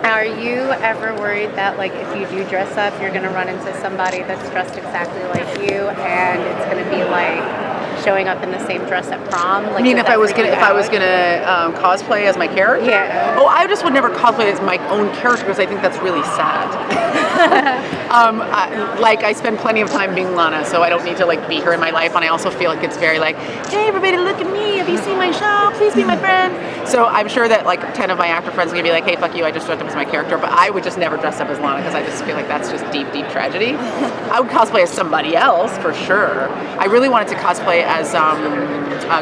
Are you ever worried that, like, if you do dress up, you're going to run into somebody that's dressed exactly like you, and it's going to be like showing up in the same dress at prom? Like, I mean, if I was gonna cosplay as my character? Yeah. Oh, I just would never cosplay as my own character because I think that's really sad. I spend plenty of time being Lana, so I don't need to like be her in my life. And I also feel like it's very like, hey, everybody, look at me. Have you seen my show? Please be my friend. So I'm sure that like 10 of my actor friends are gonna be like, hey, fuck you, I just dressed up as my character. But I would just never dress up as Lana because I just feel like that's just deep, deep tragedy. I would cosplay as somebody else for sure. I really wanted to cosplay as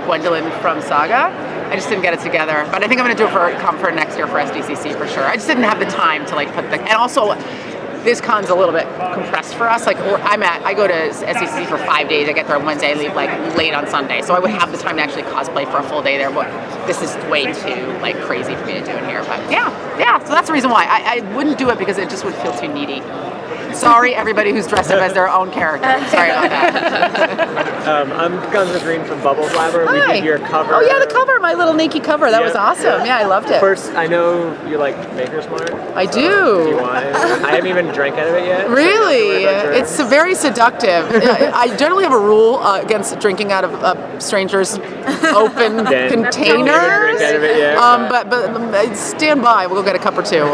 Gwendolyn from Saga. I just didn't get it together, but I think I'm going to do it for next year for SDCC for sure. I just didn't have the time to like and also this con's a little bit compressed for us. Like I go to SDCC for 5 days. I get there on Wednesday, I leave like late on Sunday, so I would have the time to actually cosplay for a full day there. But this is way too like crazy for me to do in here. But yeah. So that's the reason why I wouldn't do it because it just would feel too needy. Sorry, everybody who's dressed up as their own character. Sorry about that. I'm Guns Green from Bubble Flabber. Hi. We did your cover. Oh yeah, the cover, my little naked cover. That was awesome. Yeah, I loved it. First, I know you like Maker's Mark. I do. Do you want it? I haven't even drank out of it yet. Really? It's very seductive. I generally have a rule against drinking out of strangers' open containers. But stand by. We'll go get a cup or two.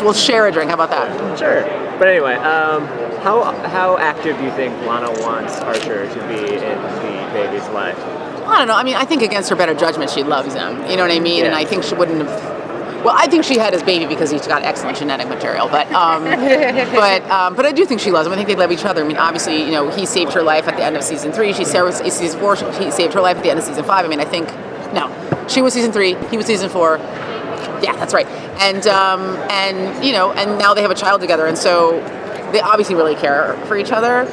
We'll share a drink. How about that? Sure. But anyway, how active do you think Lana wants Archer to be in the baby's life? I don't know. I mean, I think against her better judgment, she loves him. You know what I mean? Yeah. And I think she wouldn't have. Well, I think she had his baby because he's got excellent genetic material. But but I do think she loves him. I think they love each other. I mean, obviously, you know, he saved her life at the end of season 3. Season 4. He saved her life at the end of season 5. I mean, I think she was season 3. He was season 4. Yeah, that's right. And you know, and now they have a child together, and so they obviously really care for each other.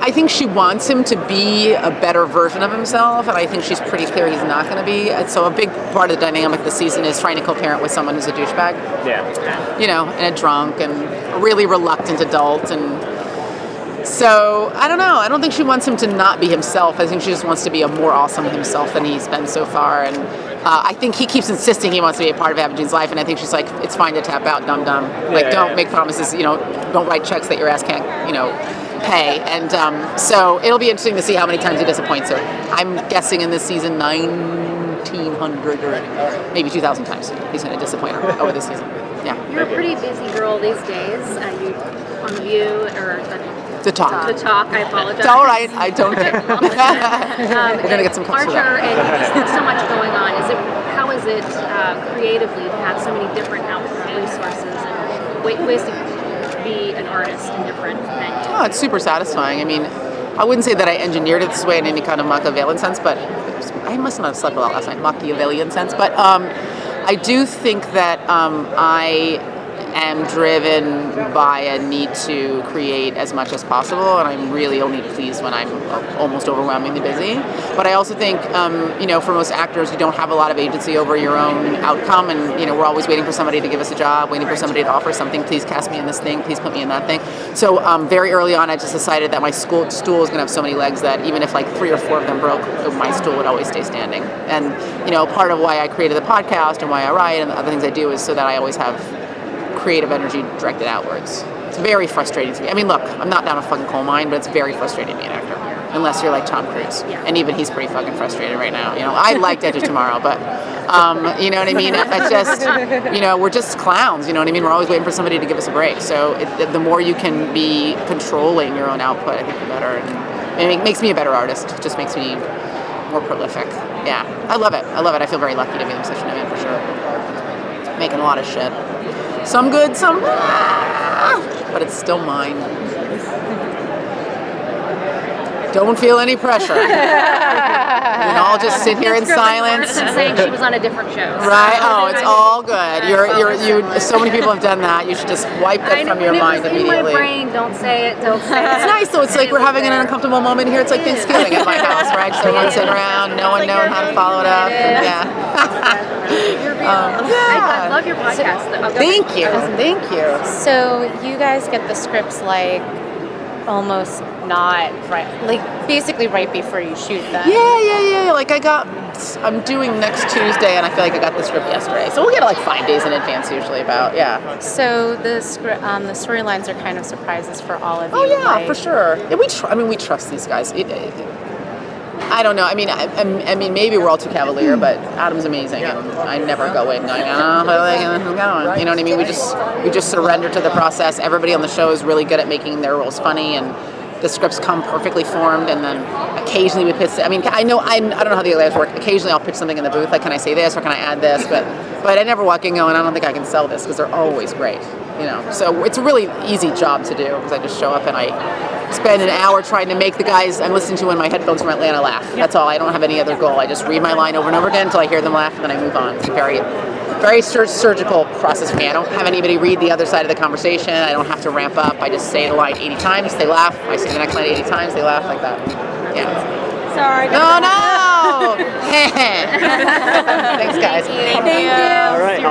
I think she wants him to be a better version of himself, and I think she's pretty clear he's not going to be. And so a big part of the dynamic this season is trying to co-parent with someone who's a douchebag. Yeah. You know, and a drunk and a really reluctant adult. And so, I don't know. I don't think she wants him to not be himself. I think she just wants to be a more awesome himself than he's been so far. And I think he keeps insisting he wants to be a part of Abogene's life, and I think she's like, it's fine to tap out, dum-dum. Like, don't make promises, you know, don't write checks that your ass can't, you know, pay. And so it'll be interesting to see how many times he disappoints her. I'm guessing in this season 1,900 or maybe 2,000 times he's going to disappoint her over this season. Yeah. You're a pretty busy girl these days. You on The View or To talk. I apologize. It's all right. I don't care. We're going to get some close to Archer, that. and so much going on. How is it creatively to have so many different resources and ways to be an artist in different venues? Oh, it's super satisfying. I mean, I wouldn't say that I engineered it this way in any kind of Machiavellian sense, but I must not have slept a lot last night, Machiavellian sense. But I do think that I am driven by a need to create as much as possible, and I'm really only pleased when I'm almost overwhelmingly busy. But I also think, you know, for most actors, you don't have a lot of agency over your own outcome, and, you know, we're always waiting for somebody to give us a job, waiting for somebody to offer something. Please cast me in this thing, please put me in that thing. So very early on, I just decided that my stool is going to have so many legs that even if like 3 or 4 of them broke, my stool would always stay standing. And, you know, part of why I created the podcast and why I write and the other things I do is so that I always have creative energy directed outwards. It's very frustrating to me. I mean, look, I'm not down a fucking coal mine, but it's very frustrating to be an actor. Unless you're like Tom Cruise. Yeah. And even he's pretty fucking frustrated right now. You know, I liked Edge of Tomorrow, but, you know what I mean? It's just, you know, we're just clowns, you know what I mean? We're always waiting for somebody to give us a break. So the more you can be controlling your own output, I think the better. And it makes me a better artist. It just makes me more prolific. Yeah, I love it. I feel very lucky to be in the position I'm in, for sure. Making a lot of shit. Some good, some but it's still mine. Don't feel any pressure. We can all just sit here in silence. Than saying she was on a different show. Right? Oh, it's all good. You. So many people have done that. You should just wipe that from your mind immediately. In my brain, don't say it. It's nice though. It's like we're having an uncomfortable moment here. It's like Thanksgiving at my house, right? Just everyone sitting around, no one knowing how to follow it up. You're real. I love your podcast. Thank you. So you guys get the scripts like almost not right, like basically right before you shoot them. Yeah. Like I'm doing next Tuesday, and I feel like I got the script yesterday. So we'll get it like 5 days in advance usually about, So the storylines are kind of surprises for all of you. Oh yeah, like, for sure. Yeah, we trust these guys. I don't know. I mean, maybe we're all too cavalier, but Adam's amazing, and I never go in going, oh, how are they going? You know what I mean? We just surrender to the process. Everybody on the show is really good at making their roles funny, and the scripts come perfectly formed. And then occasionally we pitch. I mean, I don't know how the other guys work. Occasionally I'll pitch something in the booth, like, can I say this or can I add this? But I never walk in going, I don't think I can sell this, because they're always great. You know, so it's a really easy job to do, because I just show up and I spend an hour trying to make the guys I'm listening to in my headphones from Atlanta laugh. That's all. I don't have any other goal. I just read my line over and over again until I hear them laugh, and then I move on. It's a very surgical process for me. I don't have anybody read the other side of the conversation. I don't have to ramp up. I just say the line 80 times, they laugh. I say the next line 80 times, they laugh, like that. Yeah. Sorry. No. Thanks, guys. Thank you. All right.